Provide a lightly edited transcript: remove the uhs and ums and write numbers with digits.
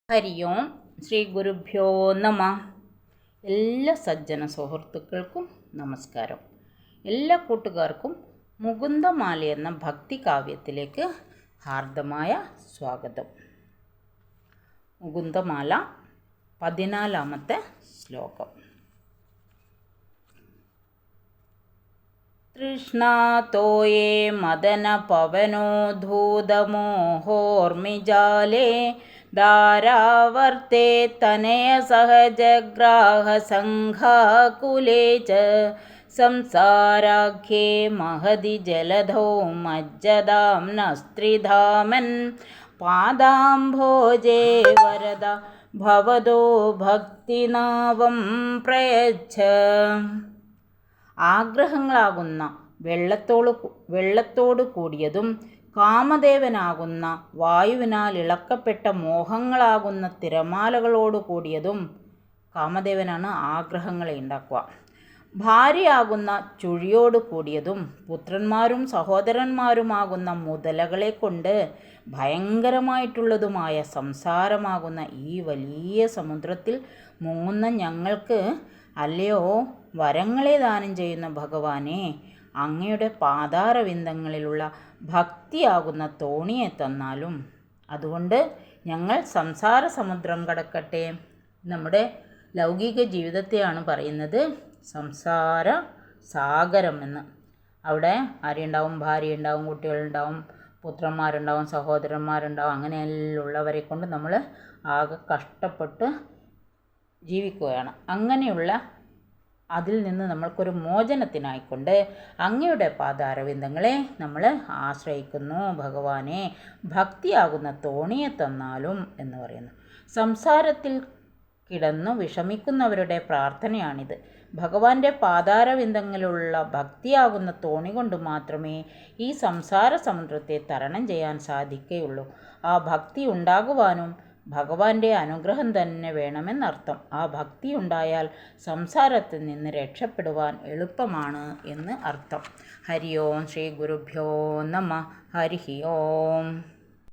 ഹരി ഓം ശ്രീ ഗുരുഭ്യോ നമ. എല്ലാ സജ്ജന സുഹൃത്തുക്കൾക്കും നമസ്കാരം. എല്ലാ കൂട്ടുകാർക്കും മുകുന്ദമാല എന്ന ഭക്തി കാവ്യത്തിലേക്ക് ഹാർദമായ സ്വാഗതം. മുകുന്ദമാല 14-ാമത്തെ ശ്ലോകം. തൃഷ്ണാതോയേ മദന പവനോ ധൂതമോഹോർമിജാലേ ധാരാവർത്തേ തനയ സഹജഗ്രാഹസംഘാകുലേ ച സംസാരാഖ്യേ മഹതി ജലധോ മജ്ജദാം നസ്ത്രിധാമൻ പാദാംഭോജേ വരദ ഭവതോ ഭക്തിനാവം പ്രയച്ഛ. ആഗ്രഹങ്ങളാകുന്ന വെള്ളത്തോടു കൂടിയതും കാമദേവനാകുന്ന വായുവിനാൽ ഇളക്കപ്പെട്ട മോഹങ്ങളാകുന്ന തിരമാലകളോട് കൂടിയതും, കാമദേവനാണ് ആഗ്രഹങ്ങളെ ഉണ്ടാക്കുക, ഭാര്യയാകുന്ന ചുഴിയോട് കൂടിയതും പുത്രന്മാരും സഹോദരന്മാരുമാകുന്ന മുതലകളെ കൊണ്ട് ഭയങ്കരമായിട്ടുള്ളതുമായ സംസാരമാകുന്ന ഈ വലിയ സമുദ്രത്തിൽ മുങ്ങുന്ന ഞങ്ങൾക്ക് അല്ലയോ വരങ്ങളെ ദാനം ചെയ്യുന്ന ഭഗവാനെ, അങ്ങയുടെ പാതാരവിന്ദങ്ങളിലുള്ള ഭക്തിയാകുന്ന തോണിയെ തന്നാലും. അതുകൊണ്ട് ഞങ്ങൾ സംസാര സമുദ്രം കടക്കട്ടെ. നമ്മുടെ ലൗകിക ജീവിതത്തെയാണ് പറയുന്നത് സംസാര സാഗരം എന്ന്. അവിടെ ആരുണ്ടാവും? ഭാര്യ ഉണ്ടാവും, കുട്ടികളുണ്ടാവും, പുത്രന്മാരുണ്ടാവും, സഹോദരന്മാരുണ്ടാവും. അങ്ങനെയുള്ളവരെ കൊണ്ട് നമ്മൾ ആകെ കഷ്ടപ്പെട്ട് ജീവിക്കുകയാണ്. അങ്ങനെയുള്ള അതിൽ നിന്ന് നമ്മൾക്കൊരു മോചനത്തിനായിക്കൊണ്ട് അങ്ങയുടെ പാദാരവിന്ദങ്ങളെ നമ്മൾ ആശ്രയിക്കുന്നു ഭഗവാനെ. ഭക്തിയാകുന്ന തോണിയെ തന്നാലും എന്ന് പറയുന്നു. സംസാരത്തിൽ കിടന്നു വിഷമിക്കുന്നവരുടെ പ്രാർത്ഥനയാണിത്. ഭഗവാന്റെ പാദാരവിന്ദങ്ങളിലുള്ള ഭക്തിയാകുന്ന തോണി കൊണ്ട് മാത്രമേ ഈ സംസാര സമുദ്രത്തെ തരണം ചെയ്യാൻ സാധിക്കുകയുള്ളൂ. ആ ഭക്തി ഉണ്ടാകുവാനും ഭഗവാന്റെ അനുഗ്രഹം തന്നെ വേണമെന്നർത്ഥം. ആ ഭക്തി ഉണ്ടായാൽ സംസാരത്തിൽ നിന്ന് രക്ഷപ്പെടുവാൻ എളുപ്പമാണ് എന്ന് അർത്ഥം. ഹരി ഓം ശ്രീ ഗുരുഭ്യോ നമ. ഹരി ഓം.